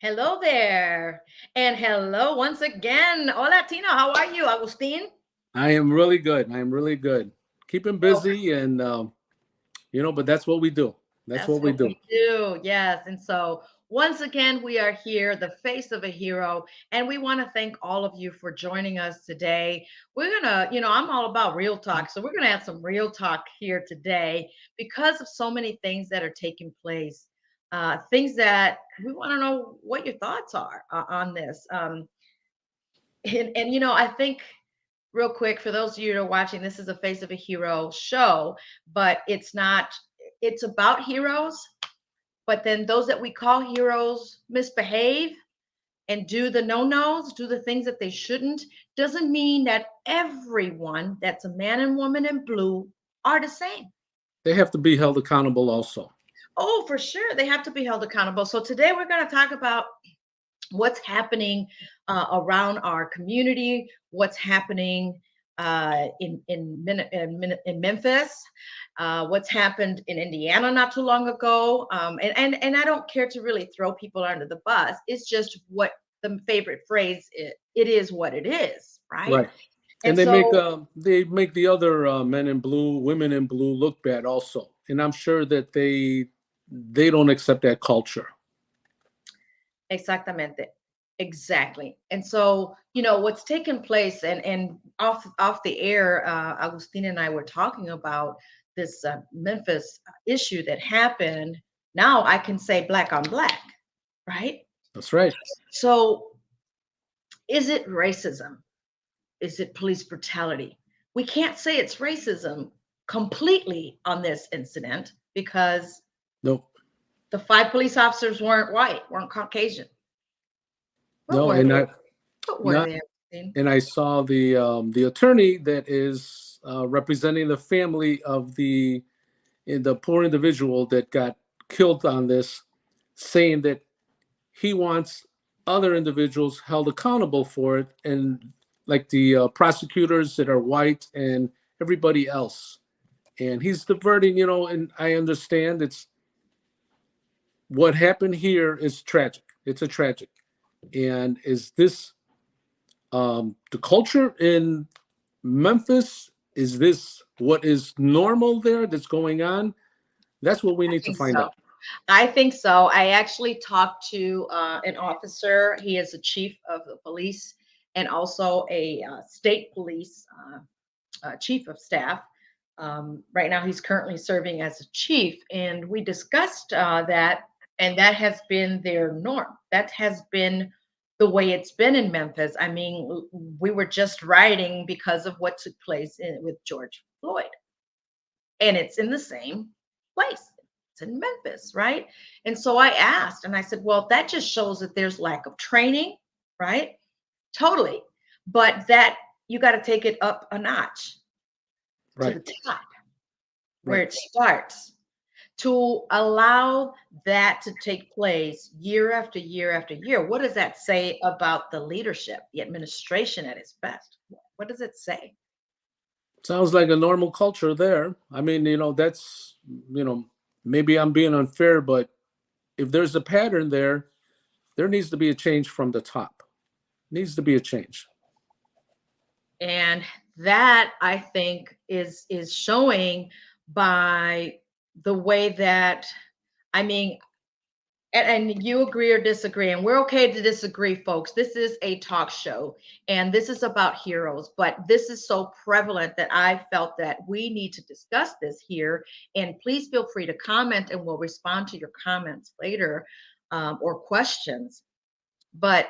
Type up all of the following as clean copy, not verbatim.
Hello there. And hello once again. Hola, Tina. How are you, Agustin? I am really good. I am really good. Keeping Well, busy and but that's what we do. That's that's what we what do. we do. Yes. And so, once again, we are here, the face of a hero. And we want to thank all of you for joining us today. We're going to, I'm all about real talk. So, we're going to have some real talk here today because of so many things that are taking place. Things that we want to know what your thoughts are on this. And I think real quick for those of you who are watching, this is a Face of a Hero show, but it's not, it's about heroes, but then those that we call heroes misbehave and do the no-nos, do the things that they shouldn't, doesn't mean that everyone that's a man and woman in blue are the same. They have to be held accountable also. Oh, for sure. They have to be held accountable. So today we're going to talk about what's happening around our community, what's happening in Memphis, what's happened in Indiana not too long ago, and I don't care to really throw people under the bus. It's just what the favorite phrase is. It is what it is, right? Right. And And so they make the other men in blue, women in blue look bad also. And I'm sure that they don't accept that culture. exactamente. Exactly. And so, what's taken place and off the air, Agustin and I were talking about this Memphis issue that happened. Now I can say black on black, right? That's right. So, is it racism? Is it police brutality? We can't say it's racism completely on this incident because No, the five police officers weren't white, weren't Caucasian. What no, were and they? I What were not they, Agustin? and I saw the attorney that is representing the family of the poor individual that got killed on this, saying that he wants other individuals held accountable for it, and like the prosecutors that are white and everybody else. And he's diverting, and I understand it's what happened here is tragic. It's a tragic. And is this the culture in Memphis? Is this what is normal there that's going on? That's what we I need to think find so. out. I think so. I actually talked to an officer. He is a chief of the police and also a state police chief of staff. Right now, he's currently serving as a chief, and we discussed that, and that has been their norm. That has been the way it's been in Memphis. I mean, we were just rioting because of what took place with George Floyd, and it's in the same place. It's in Memphis, right? And so I asked, and I said, well, that just shows that there's lack of training, right? Totally. But that you got to take it up a notch to Right, the top where right. it starts to allow that to take place year after year after year. What does that say about the leadership, the administration at its best? What does it say? Sounds like a normal culture there. I mean, that's, you know, maybe I'm being unfair, but if there's a pattern there, there needs to be a change from the top. Needs to be a change. And that I think is showing by the way that I mean, and you agree or disagree, and we're okay to disagree, folks. This is a talk show, and this is about heroes, but this is so prevalent that I felt that we need to discuss this here. And please feel free to comment, and we'll respond to your comments later or questions. But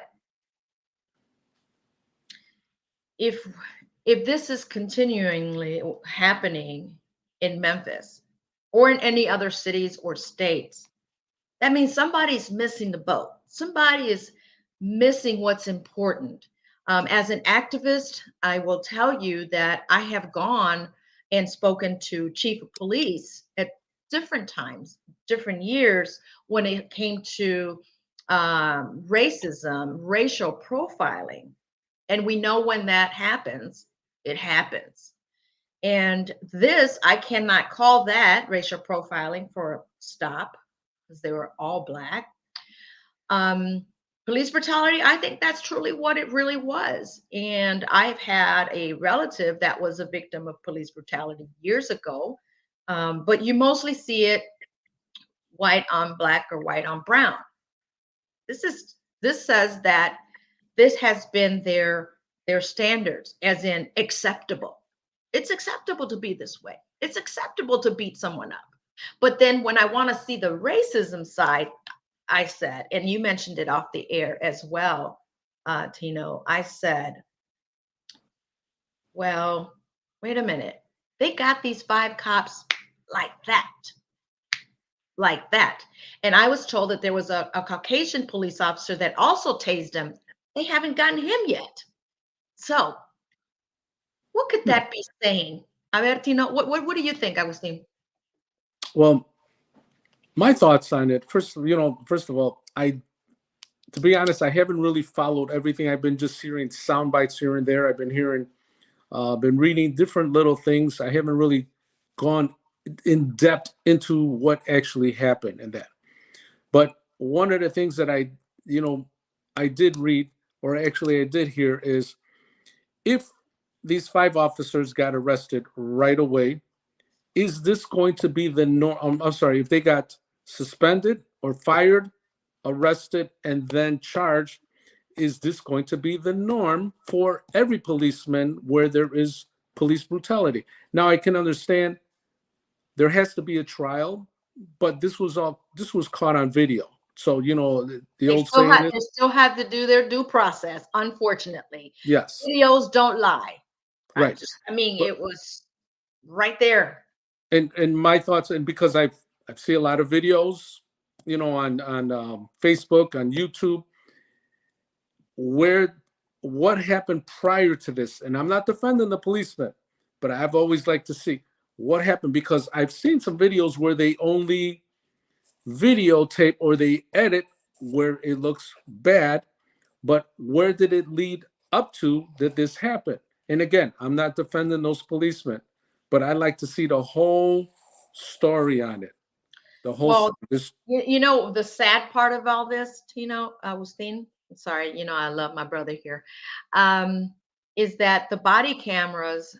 if this is continually happening in Memphis or in any other cities or states, that means somebody's missing the boat. Somebody is missing what's important. As an activist, I will tell you that I have gone and spoken to chief of police at different times, different years when it came to racism, racial profiling. And we know when that happens, it happens. And this, I cannot call that racial profiling for a stop because they were all black. Um, Police brutality, I think that's truly what it really was. And I've had a relative that was a victim of police brutality years ago. But you mostly see it white on black or white on brown. This says that this has been their standards, as in acceptable. It's acceptable to be this way. It's acceptable to beat someone up. But then when I want to see the racism side, I said, and you mentioned it off the air as well, Tino, I said, well, wait a minute. They got these 5 cops like that, like that. And I was told that there was a Caucasian police officer that also tased him. They haven't gotten him yet. So what could Hmm. that be saying? A ver, Tino, what do you think, Agustin? Well, my thoughts on it. First of all, to be honest, I haven't really followed everything. I've been just hearing sound bites here and there. I've been reading different little things. I haven't really gone in depth into what actually happened in that. But one of the things that you know, I did read, or actually I did hear, is if these 5 officers got arrested right away, is this going to be the norm? I'm sorry, if they got suspended or fired, arrested, and then charged, is this going to be the norm for every policeman where there is police brutality? Now, I can understand there has to be a trial, but this was caught on video. So, the old saying is, They still have to do their due process, unfortunately. yes, Videos don't lie. right. I mean, But it was right there. and my thoughts, and because I've seen a lot of videos, on Facebook, on YouTube, where what happened prior to this. And I'm not defending the policeman, but I've always liked to see what happened, because I've seen some videos where they only videotape or they edit where it looks bad, but where did it lead up to that this happened? And again, I'm not defending those policemen, but I like to see the whole story on it. The whole Well, story. This, you know, the sad part of all this, Tino, Agustin, sorry, I love my brother here, um, is that the body cameras,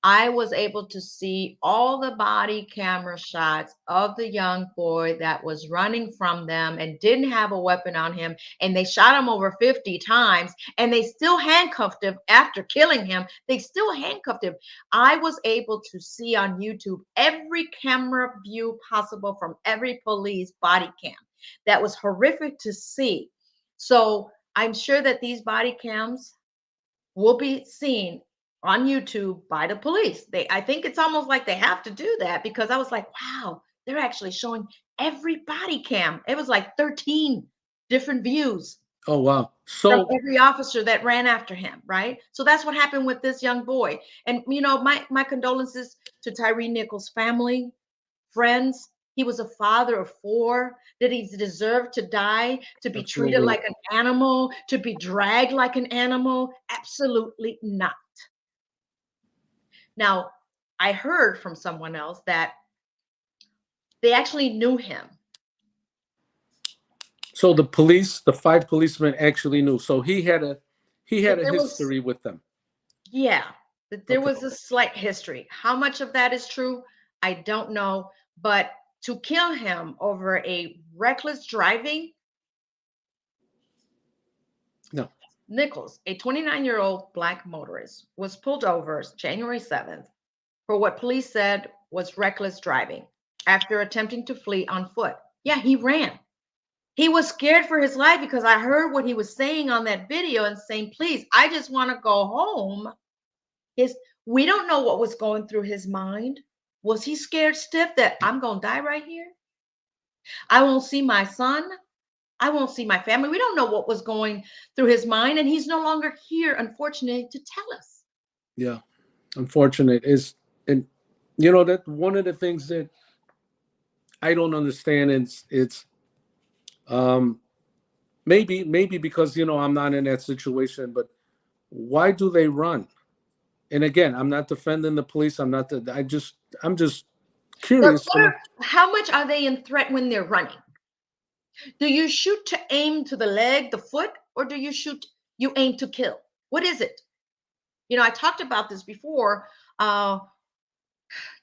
I was able to see all the body camera shots of the young boy that was running from them and didn't have a weapon on him. And they shot him over 50 times and they still handcuffed him after killing him. They still handcuffed him. I was able to see on YouTube every camera view possible from every police body cam. That was horrific to see. So I'm sure that these body cams will be seen on YouTube by the police. I think it's almost like they have to do that, because I was like, wow, they're actually showing every body cam. It was like 13 different views oh wow. from So, every officer that ran after him, right? So that's what happened with this young boy. And my condolences to Tyree Nichols' family, friends. He was a father of 4. Did he deserve to die, to be treated absolutely like not. an animal, to be dragged like an animal? Absolutely not. Now, I heard from someone else that they actually knew him. So the 5 policemen actually knew. So he had That a there was, history with them. yeah, that there Okay. was a slight history. How much of that is true, I don't know. But to kill him over a reckless driving, No. Nichols, a 29-year-old black motorist, was pulled over January 7th for what police said was reckless driving after attempting to flee on foot. Yeah, he ran. He was scared for his life, because I heard what he was saying on that video and saying, please, I just want to go home. His We don't know what was going through his mind. Was he scared stiff that I'm going to die right here? I won't see my son. I won't see my family. We don't know what was going through his mind, and he's no longer here, unfortunately, to tell us. Yeah. Unfortunate is, and that one of the things that I don't understand is it's um maybe because I'm not in that situation, but why do they run? And again, I'm not defending the police. I'm just curious to know. How much are they in threat when they're running? Do you shoot to aim to the leg, the foot, or do you aim to kill? What is it? I talked about this before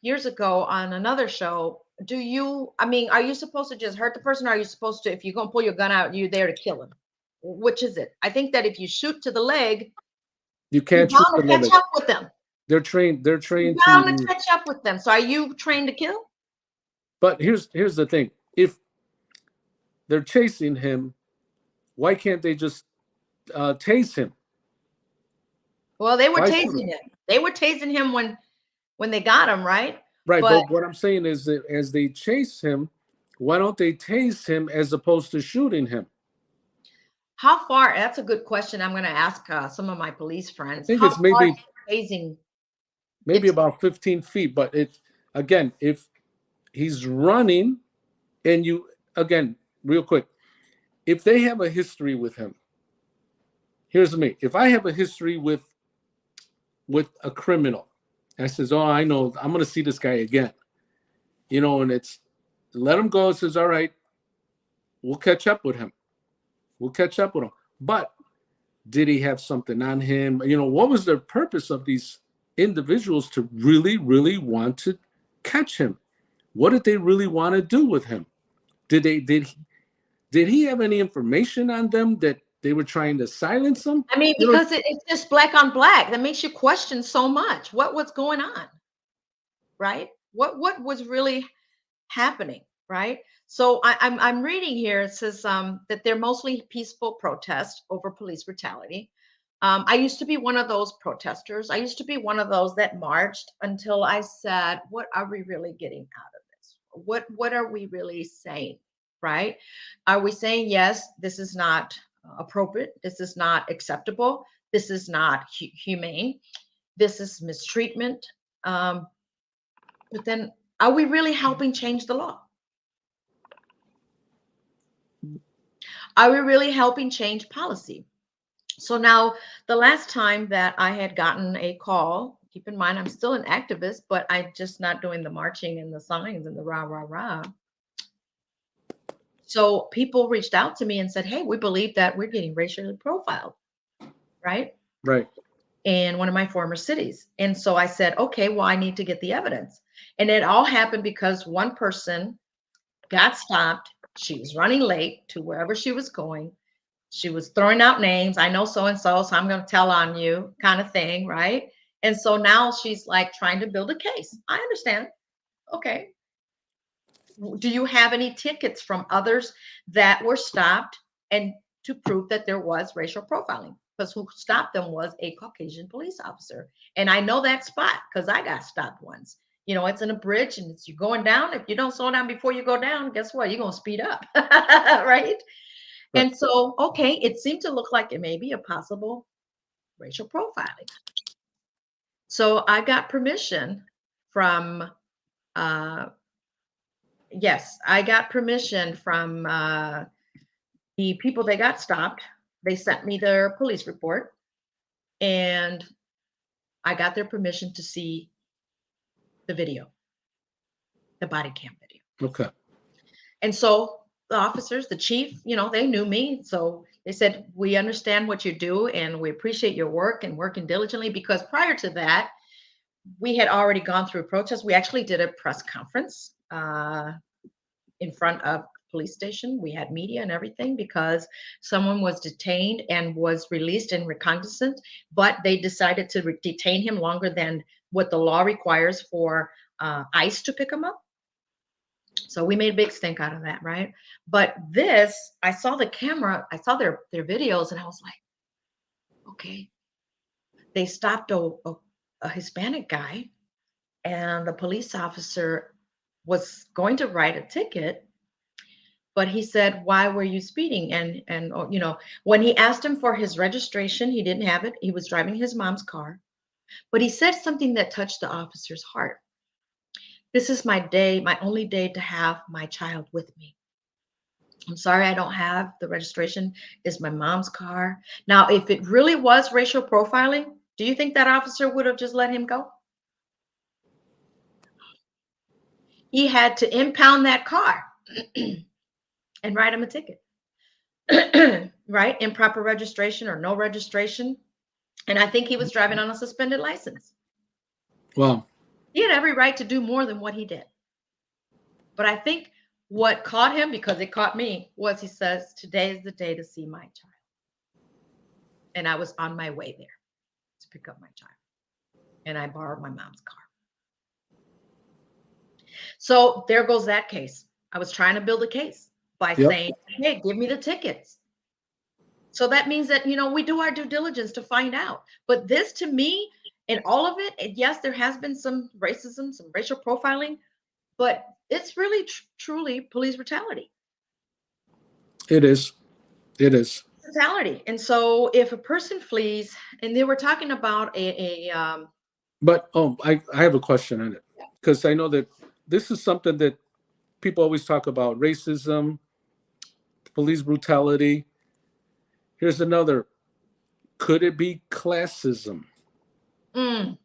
years ago on another show. Are you supposed to just hurt the person? Or are you supposed to, if you're going to pull your gun out, you're there to kill him? Which is it? I think that if you shoot to the leg, You you're can't shoot bound the to catch leg. up with them. They're trained. They're You're trained bound to to. catch up with them. So are you trained to kill? But here's the thing: if they're chasing him, why can't they just tase him? Well, they were Why shoot tasing him? him. They were tasing him when they got him, right? Right. But But what I'm saying is that as they chase him, why don't they tase him as opposed to shooting him? how far? That's a good question. I'm going to ask some of my police I friends. think How it's far maybe is tasing? maybe It's about 15 feet. But it again, if he's running and you again, real quick, if they have a history with him, here's me. If I have a history with a criminal, and I says, "Oh, I know, I'm going to see this guy again," and it's let him go. It says, "All right, we'll catch up with him. We'll catch up with him." But did he have something on him? What was the purpose of these individuals to really, really want to catch him? What did they really want to do with him? Did he have any information on them that they were trying to silence him? because it's just black on black. That makes you question so much. What's going on, right? What was really happening, right? So I'm reading here. It says that they're mostly peaceful protests over police brutality. I used to be one of those protesters. I used to be one of those that marched until I said, "What are we really getting out of this? What are we really saying?" Right? Are we saying yes? This is not appropriate. This is not acceptable. This is not humane. This is mistreatment. Um, but then, are we really helping change the law? Are we really helping change policy? So now, the last time that I had gotten a call, keep in mind I'm still an activist, but I'm just not doing the marching and the signs and the rah, rah, rah. So people reached out to me and said, "Hey, we believe that we're getting racially profiled," right? Right. In one of my former cities. And so I said, "Okay, well, I need to get the evidence." And it all happened because one person got stopped. She was running late to wherever she was going. She was throwing out names. "I know so and so, so I'm going to tell on you," kind of thing, right? And so now she's like trying to build a case. I understand. Okay. Do you have any tickets from others that were stopped and to prove that there was racial profiling? Because who stopped them was a Caucasian police officer. And I know that spot because I got stopped once. It's in a bridge and you're going down. If you don't slow down before you go down, guess what? You're going to speed up. Right. Right. And so, okay, it seemed to look like it may be a possible racial profiling. So I got permission from, uh, yes, I got permission from the people that got stopped. They sent me their police report and I got their permission to see the video, the body cam video. Okay. And so the officers, the chief, they knew me. So they said, "We understand what you do and we appreciate your work and working diligently." Because prior to that, we had already gone through a protest. We actually did a press conference in front of the police station. We had media and everything because someone was detained and was released in reconnaissance, but they decided to detain him longer than what the law requires for ICE to pick him up. So we made a big stink out of that, right? But this, I saw the camera, I saw their videos, and I was like, okay. They stopped a Hispanic guy, and the police officer was going to write a ticket, but he said, "Why were you speeding?" And when he asked him for his registration, he didn't have it. He was driving his mom's car, but he said something that touched the officer's heart. "This is my day, my only day to have my child with me. I'm sorry I don't have the registration. It's my mom's car." Now, if it really was racial profiling, do you think that officer would have just let him go? He had to impound that car. and write him a ticket. Right? Improper registration or no registration. And I think he was driving on a suspended license. Wow. He had every right to do more than what he did. But I think what caught him, because it caught me, was he says, "Today is the day to see my child." And I was on my way there to pick up my child. And I borrowed my mom's car. So there goes that case. I was trying to build a case by Yep. saying, "Hey, give me the tickets." So that means that, we do our due diligence to find out. But this to me, in all of it, yes, there has been some racism, some racial profiling, but it's really truly police brutality. It is. It is. Brutality. And so if a person flees, and they were talking about But I have a question on it, yeah. because I know that this is something that people always talk about: racism, police brutality. Here's another. Could it be classism? Mm,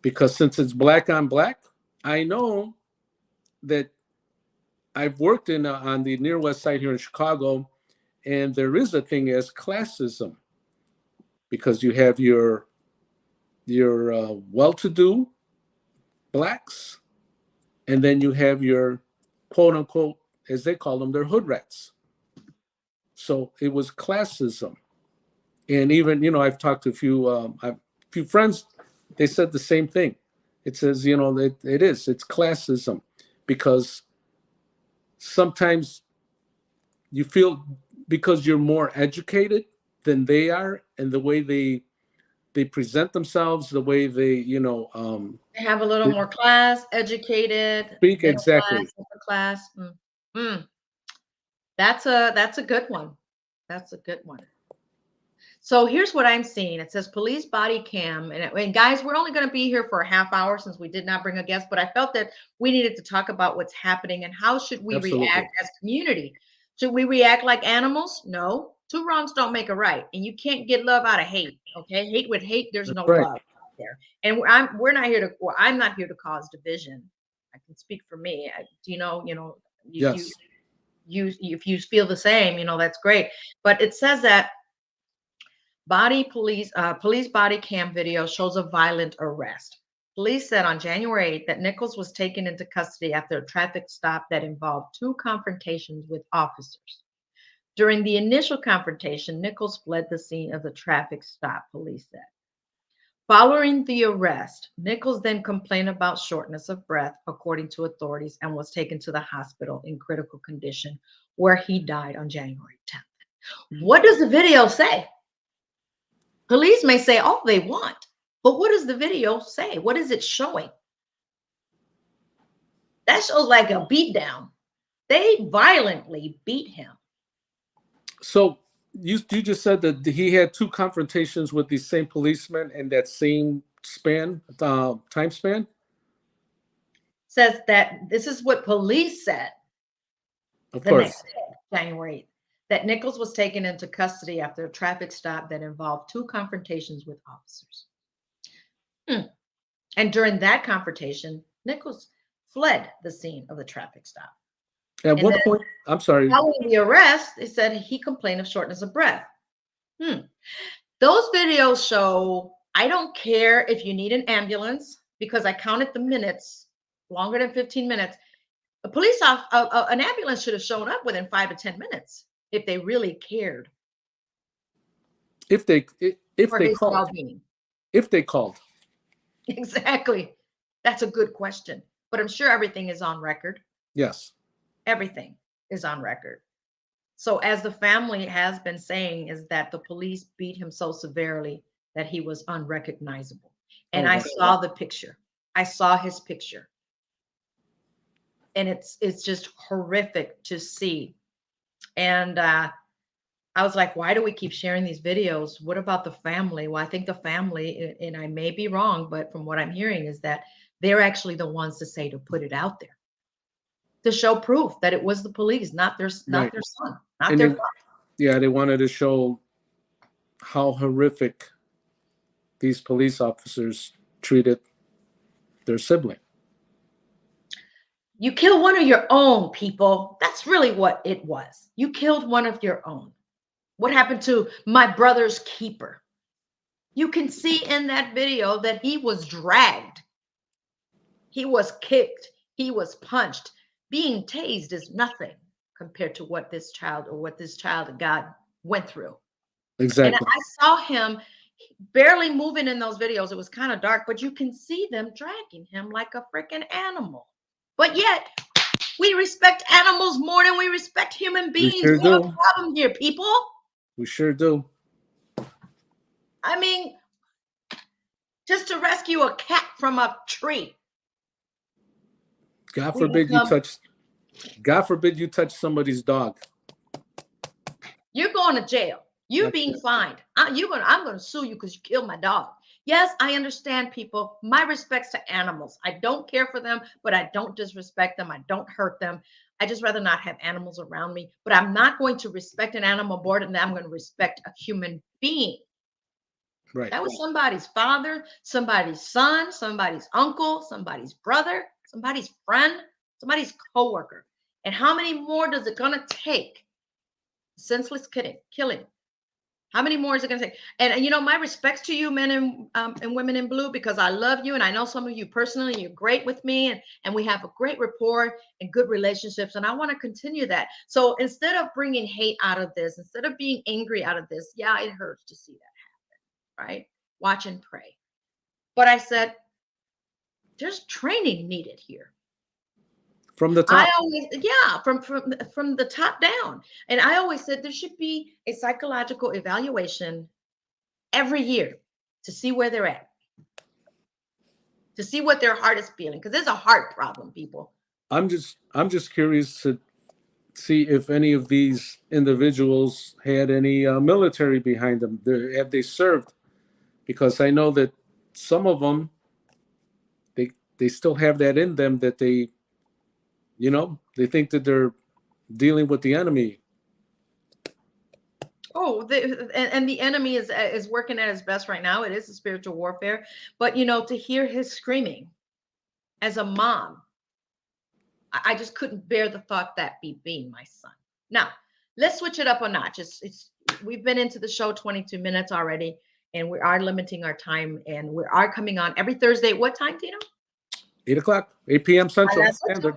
Because since it's black on black, I know that I've worked on the near west side here in Chicago, and there is a thing as classism, because you have your well-to-do blacks, and then you have your quote unquote, as they call them, their hood rats. So it was classism. And even, I've talked to a few friends. They said the same thing. It says, it's classism, because sometimes you feel, because you're more educated than they are, and the way they present themselves, the way they have a little they more class, educated, speak. middle class, Exactly. upper class. Mm. That's a good one. That's a good one. So here's what I'm seeing. It says police body cam. And guys, we're only going to be here for a half hour since we did not bring a guest, but I felt that we needed to talk about what's happening and how should we Absolutely. react as community. Should we react like animals? No. Two wrongs don't make a right. And you can't get love out of hate. Okay. Hate with hate, there's That's no right. love there. And I'm not here to cause division. I can speak for me. You, Yes. if you feel the same, that's great. But it says that police body cam video shows a violent arrest. Police said on January 8th that Nichols was taken into custody after a traffic stop that involved two confrontations with officers. During the initial confrontation, Nichols fled the scene of the traffic stop, police said. Following the arrest, Nichols then complained about shortness of breath, according to authorities, and was taken to the hospital in critical condition, where he died on January 10th. What does the video say? Police may say all they want, but what does the video say? What is it showing? That shows like a beatdown. They violently beat him. So you just said that he had two confrontations with these same policemen in that same time span. Says that this is what police said Of the next course. day, January 8th, that Nichols was taken into custody after a traffic stop that involved two confrontations with officers. And during that confrontation, Nichols fled the scene of the traffic stop. At And what then point? I'm sorry. following the arrest, they said he complained of shortness of breath. Those videos show, I don't care if you need an ambulance, because I counted the minutes, longer than 15 minutes. An ambulance should have shown up within 5 to 10 minutes if they really cared If they if for they his called, well-being. if they called, Exactly. That's a good question. But I'm sure everything is on record. yes. Everything is on record. So as the family has been saying, is that the police beat him so severely that he was unrecognizable. And Oh I wow. saw the picture. I saw his picture. And it's just horrific to see. And I was like, why do we keep sharing these videos? What about the family? Well, I think the family, and I may be wrong, but from what I'm hearing is that they're actually the ones to say to put it out there, to show proof that it was the police, not their Right. son, not And their they, father. yeah, they wanted to show how horrific these police officers treated their sibling. You kill one of your own, people. That's really what it was. You killed one of your own. What happened to my brother's keeper? You can see in that video that he was dragged. He was kicked. He was punched. Being tased is nothing compared to what this child of God went through. And Exactly. I saw him barely moving in those videos. It was kind of dark, but you can see them dragging him like a freaking animal. But yet, we respect animals more than we respect human We beings. sure We have do. a problem here, people. We sure do. I mean, just to rescue a cat from a tree, God we forbid you become, touch. God forbid you touch somebody's dog. you're going to jail. You're That's being it. fined. I'm going to sue you because you killed my dog. Yes, I understand, people. My respects to animals. I don't care for them, but I don't disrespect them. I don't hurt them. I just rather not have animals around me. But I'm not going to respect an animal more than I'm going to respect a human being. Right. That was somebody's father, somebody's son, somebody's uncle, somebody's brother, somebody's friend, somebody's coworker. And how many more does it gonna take? Senseless killing. How many more is it gonna take? And you know, my respects to you, men and women in blue, because I love you and I know some of you personally. You're great with me, and we have a great rapport and good relationships. And I want to continue that. So instead of bringing hate out of this, instead of being angry out of this, yeah, it hurts to see that, right? Watch and pray. But I said, there's training needed here. From the I top. always, yeah, from the top down. And I always said there should be a psychological evaluation every year to see where they're at, to see what their heart is feeling, because there's a heart problem, people. I'm just curious to see if any of these individuals had any military behind them. Have they served? Because I know that some of them they still have that in them that they think that they're dealing with the enemy. Oh, and the enemy is working at his best right now. It is a spiritual warfare, but to hear his screaming as a mom, I just couldn't bear the thought that being my son. Now, let's switch it up a notch. It's we've been into the show 22 minutes already, and we are limiting our time, and we are coming on every Thursday. What time, Tino? 8 o'clock, 8 p.m. Central That's Standard.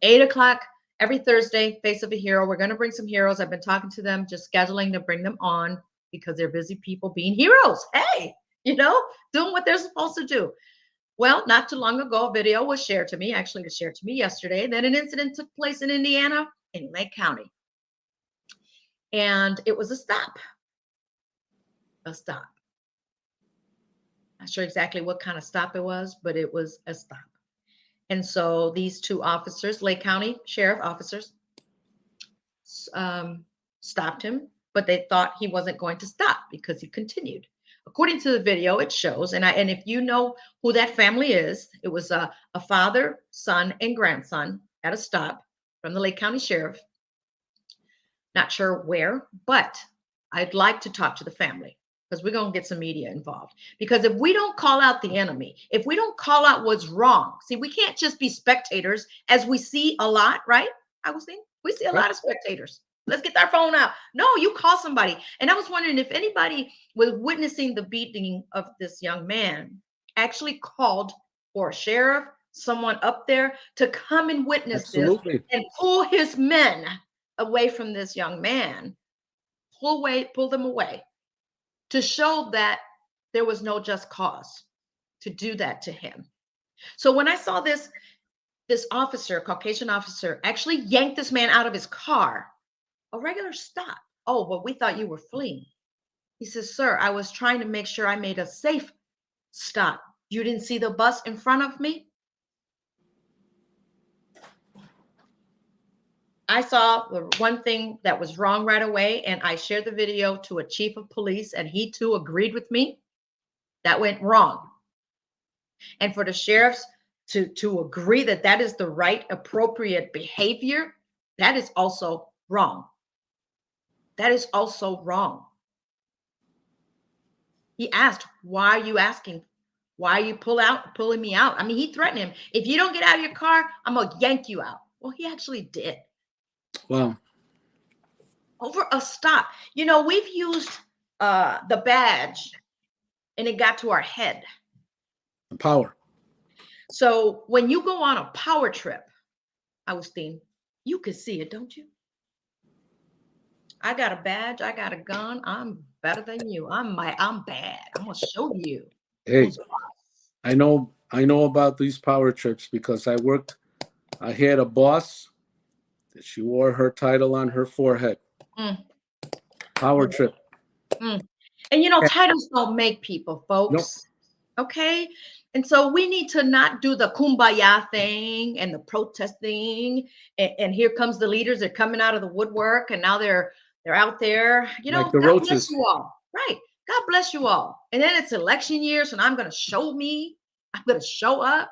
8 o'clock every Thursday. Face of a Hero. We're going to bring some heroes. I've been talking to them, just scheduling to bring them on because they're busy people being heroes. Hey, doing what they're supposed to do. Well, not too long ago, a video was shared to me. Actually, it was shared to me yesterday that an incident took place in Indiana, in Lake County. And it was a stop. A stop. Not sure exactly what kind of stop it was, but it was a stop. And so these two officers, Lake County Sheriff officers, stopped him, but they thought he wasn't going to stop because he continued. According to the video, it shows, and if you know who that family is, it was a father, son, and grandson at a stop from the Lake County Sheriff. Not sure where, but I'd like to talk to the family because we're going to get some media involved. Because if we don't call out the enemy, if we don't call out what's wrong, see, we can't just be spectators as we see a lot, right? We see a Right. lot of spectators. Let's get our phone out. No, you call somebody. And I was wondering if anybody was witnessing the beating of this young man actually called for a sheriff, someone up there to come and witness this Absolutely. and pull his men away from this young man, pull them away to show that there was no just cause to do that to him. So when I saw this officer, Caucasian officer, actually yanked this man out of his car, a regular stop. Oh, but we thought you were fleeing. He says, "Sir, I was trying to make sure I made a safe stop. You didn't see the bus in front of me?" I saw the one thing that was wrong right away, and I shared the video to a chief of police, and he too agreed with me. That went wrong. And for the sheriffs to agree that that is the right, appropriate behavior, that is also wrong. That is also wrong. He asked, "Why are you asking? Why are you pulling me out? I mean, he threatened him. If you don't get out of your car, I'm going to yank you out. Well, he actually did. Wow. Over a stop. You know, we've used the badge and it got to our head. The power. So when you go on a power trip, Agustin, you can see it, don't you? I got a badge. I got a gun. I'm better than you. I'm bad. I'm gonna show you Hey, who's boss. I know about these power trips because I had a boss that she wore her title on her forehead. Mm, Power trip. mm. And titles don't make people, Nope. folks. Okay. And so we need to not do the kumbaya thing and the protest thing. And here comes the leaders. They're coming out of the woodwork, and now they're out there. Like the God bless roaches. you all. Right. God bless you all. And then it's election year, so I'm gonna show me. I'm gonna show up.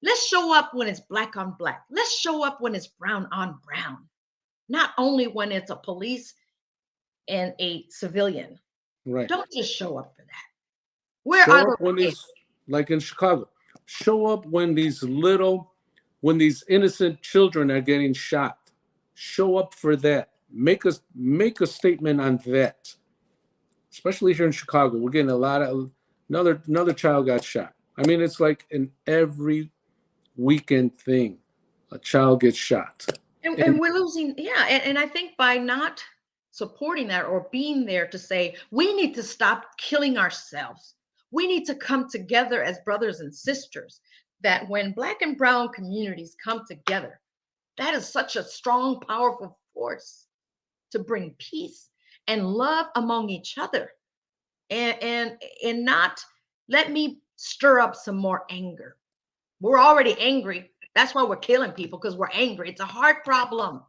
Let's show up when it's black on black. Let's show up when it's brown on brown. Not only when it's a police and a civilian. Right. Don't just show up for that. Where are Show up the when riots? these, like in Chicago, show up when these innocent children are getting shot. Show up for that. Make a statement on that. Especially here in Chicago, we're getting a lot of another child got shot. I mean, it's like an every weekend thing. A child gets shot. And And we're losing, yeah. And I think by not supporting that or being there to say, we need to stop killing ourselves. We need to come together as brothers and sisters. That when Black and brown communities come together, that is such a strong, powerful force to bring peace and love among each other. And not let me stir up some more anger. We're already angry. That's why we're killing people, because we're angry. It's a heart problem. yep,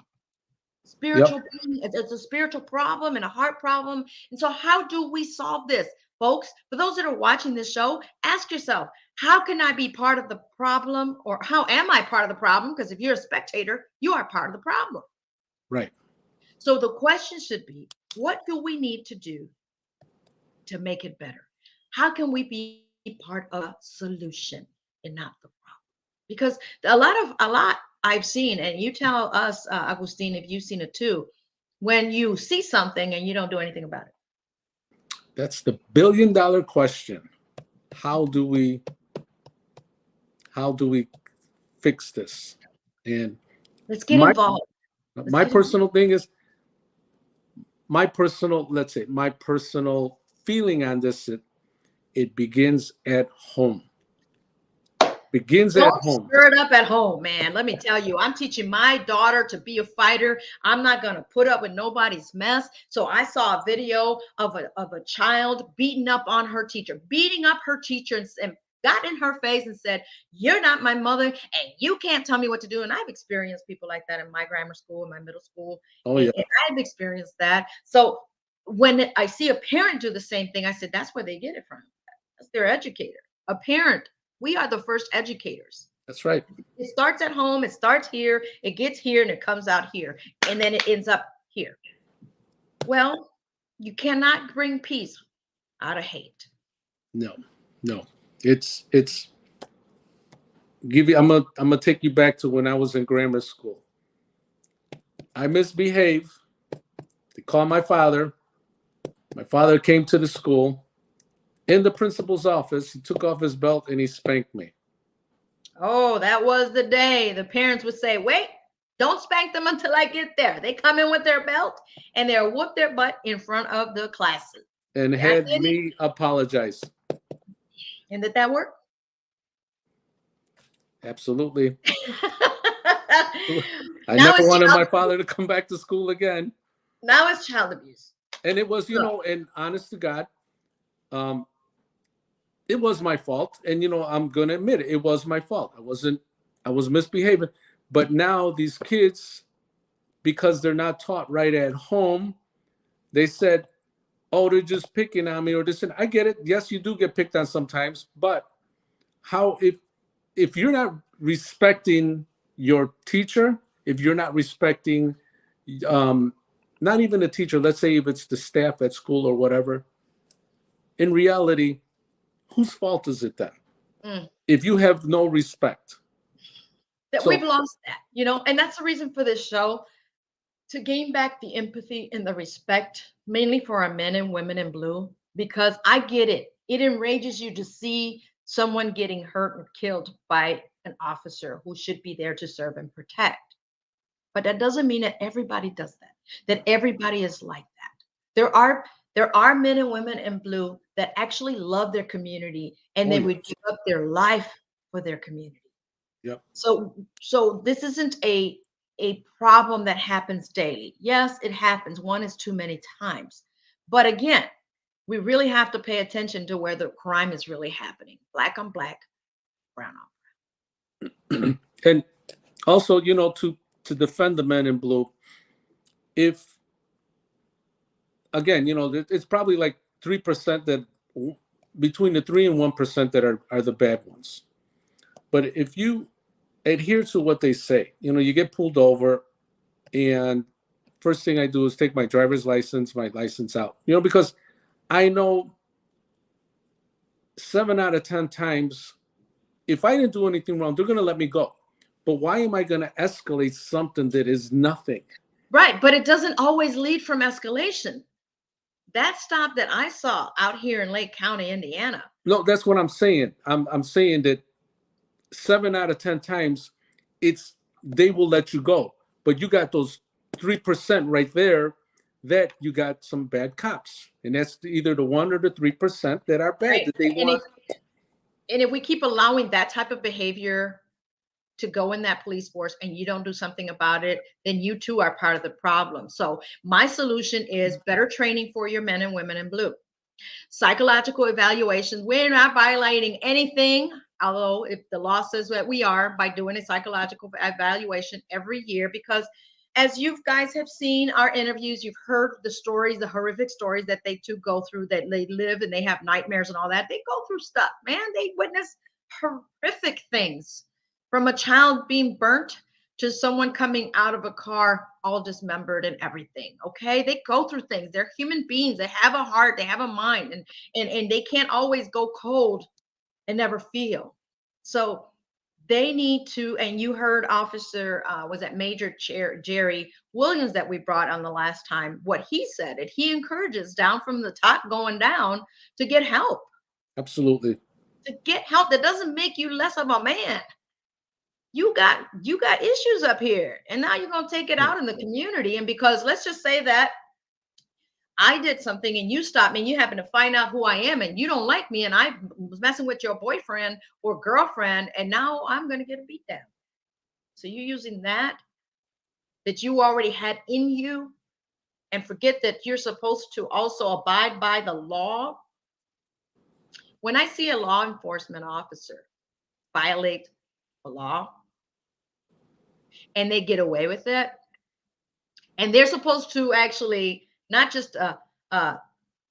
Spiritual being, it's a spiritual problem and a heart problem. And so how do we solve this, folks? For those that are watching this show, ask yourself, how can I be part of the problem, or how am I part of the problem? Because if you're a spectator, you are part of the problem. right. So the question should be, what do we need to do to make it better? How can we be part of a solution and not the problem? Because a lot I've seen, and you tell us, Agustin, if you've seen it too, when you see something and you don't do anything about it. That's the billion-dollar question. How do we how do we fix this? And Let's get my involved. Let's my get involved. personal thing is my personal, let's say, my personal feeling on this, it begins at home. Begins at Don't home. stir it up at home, man. Let me tell you, I'm teaching my daughter to be a fighter. I'm not going to put up with nobody's mess. So I saw a video of a child beating up on her teacher, and got in her face and said, "You're not my mother, and you can't tell me what to do." And I've experienced people like that in my grammar school, in my middle school, Oh and, yeah. and I've experienced that. So when I see a parent do the same thing, I said, that's where they get it from. That's their educator. A parent, we are the first educators. That's right. It starts at home, it starts here, it gets here, and it comes out here, and then it ends up here. Well, you cannot bring peace out of hate. No, no. It's give you I'm gonna take you back to when I was in grammar school. I misbehaved. They called my father. My father came to the school. In the principal's office, he took off his belt and he spanked me. Oh, that was the day the parents would say, wait, don't spank them until I get there. They come in with their belt and they'll whoop their butt in front of the classes. And That's had it. me apologize. And did that work? Absolutely. I Now never it's wanted child my father to come back to school again. now it's child abuse. And it was, Look, and honest to God, um, it was my fault. And I'm gonna admit it. It was my fault. I was misbehaving. But now these kids, because they're not taught right at home, they said, "Oh, they're just picking on me," or this. And I get it. Yes, you do get picked on sometimes. But how if you're not respecting your teacher, if you're not respecting, um, not even the teacher, let's say if it's the staff at school or whatever, in reality, whose fault is it then? Mm. If you have no respect. That we've So, lost that, and that's the reason for this show, to gain back the empathy and the respect, mainly for our men and women in blue, because I get it. It enrages you to see someone getting hurt and killed by an officer who should be there to serve and protect. But that doesn't mean that everybody does that, that everybody is like that. There are men and women in blue that actually love their community and oh they yeah, would give up their life for their community. yep. So this isn't a problem that happens daily. Yes, it happens. One is too many times. But again, we really have to pay attention to where the crime is really happening. Black on black, brown on. And also, to defend the men in blue, if again, it's probably like 3% that between the 3 and 1% that are the bad ones. But if you adhere to what they say, you get pulled over, and first thing I do is take my driver's license, my license out, because I know 7 out of 10 times, if I didn't do anything wrong, they're going to let me go. But why am I going to escalate something that is nothing? Right, but it doesn't always lead from escalation. That stop that I saw out here in Lake County, Indiana. No, that's what I'm saying. I'm saying that 7 out of 10 times, they will let you go. But you got those 3% right there that you got some bad cops, and that's either the 1 or the 3% that are bad Right. that they And want. if we keep allowing that type of behavior to go in that police force and you don't do something about it, then you too are part of the problem. So my solution is better training for your men and women in blue. Psychological evaluations. We're not violating anything, although if the law says that we are, by doing a psychological evaluation every year, because as you guys have seen our interviews, you've heard the stories, the horrific stories that they too go through, that they live and they have nightmares and all that. They go through stuff, man. They witness horrific things, from a child being burnt to someone coming out of a car all dismembered and everything. Okay, they go through things. They're human beings. They have a heart, they have a mind, and they can't always go cold and never feel. So they need to. And you heard Officer was that Major Jerry Williams that we brought on the last time, what he said, and he encourages down from the top going down to get help. Absolutely. To get help. That doesn't make you less of a man. You got issues up here, and now you're going to take it out in the community. And because let's just say that I did something and you stopped me and you happen to find out who I am and you don't like me, and I was messing with your boyfriend or girlfriend, and now I'm going to get a beat down. So you're using that you already had in you, and forget that you're supposed to also abide by the law. When I see a law enforcement officer violate the law and they get away with it, and they're supposed to actually not just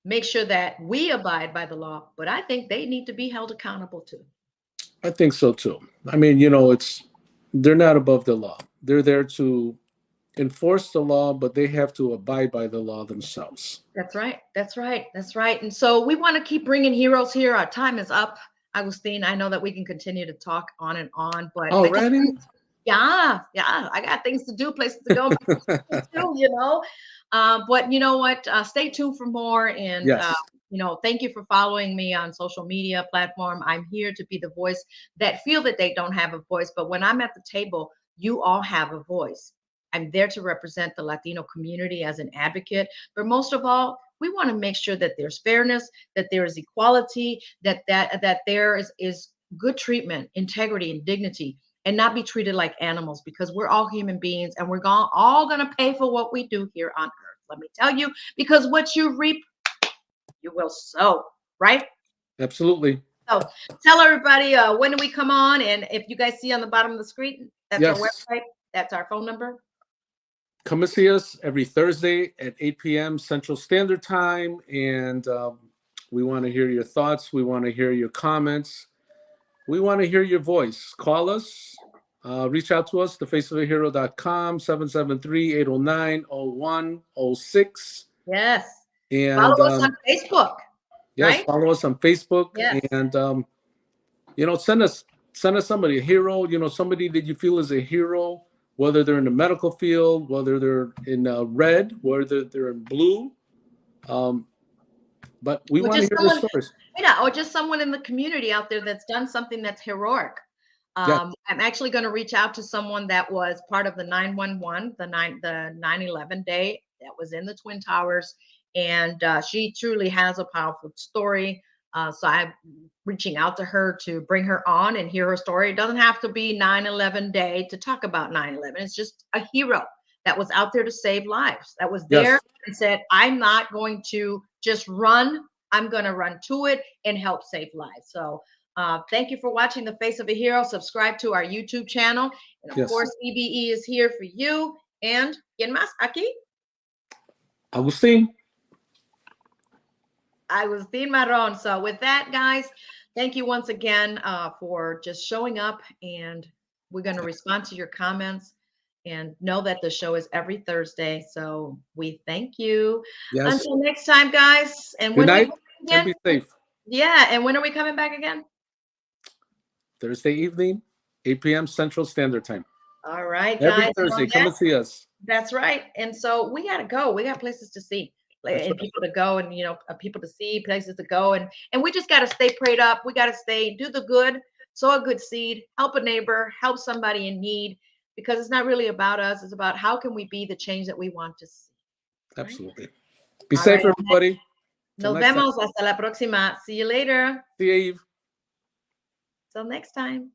make sure that we abide by the law, but I think they need to be held accountable too. I think so too. I mean, they're not above the law. They're there to enforce the law, but they have to abide by the law themselves. That's right. That's right. That's right. And so we want to keep bringing heroes here. Our time is up, Agustin. I know that we can continue to talk on, but I just, Already? yeah, I got things to do, places to go, too. But you know what? Stay tuned for more. And, Yes, thank you for following me on social media platform. I'm here to be the voice that feel that they don't have a voice. But when I'm at the table, you all have a voice. I'm there to represent the Latino community as an advocate. But most of all, we want to make sure that there's fairness, that there is equality, that there is good treatment, integrity, and dignity, and not be treated like animals, because we're all human beings and we're all going to pay for what we do here on earth. Let me tell you, because what you reap, you will sow, right? absolutely. So tell everybody when do we come on, and if you guys see on the bottom of the screen, that's our Yes. website, that's our phone number. Come and see us every Thursday at 8 p.m. Central Standard Time. And we want to hear your thoughts. We want to hear your comments. We want to hear your voice. Call us. Reach out to us, thefaceofahero.com, 773-809-0106. Yes. And Follow us on Facebook. Yes, right? follow us on Facebook, Yes. and send us somebody, a hero. Somebody that you feel is a hero, whether they're in the medical field, whether they're in red, whether they're in blue. Um, but we Or want to just hear their someone, stories. yeah, or just someone in the community out there that's done something that's heroic. Yes, I'm actually going to reach out to someone that was part of the 911, the 9/11 day that was in the Twin Towers, and she truly has a powerful story. So I'm reaching out to her to bring her on and hear her story. It doesn't have to be 9/11 day to talk about 9/11. It's just a hero that was out there to save lives, that was there yes, and said, I'm not going to just run. I'm going to run to it and help save lives. So thank you for watching The Face of a Hero. Subscribe to our YouTube channel. And of yes. course, EBE is here for you. And ¿quién más aquí? Agustin. Agustin Marron. So with that, guys, thank you once again for just showing up. And we're going to respond to your comments and know that the show is every Thursday. So we thank you. Yes. Until next time, guys. And Good when we night and again? be safe. Yeah. And when are we coming back again? Thursday evening, 8 p.m. Central Standard Time. All right, Every guys. Thursday, come and see us. That's right. And so we got to go. We got places to see That's and right. people to go and, people to see, places to go. And we just got to stay prayed up. We got to stay, do the good, sow a good seed, help a neighbor, help somebody in need, because it's not really about us. It's about how can we be the change that we want to see. Right? Absolutely. Be All safe, right. everybody. Till Nos next time. vemos. Hasta la próxima. See you later. See you, Eve. Till next time.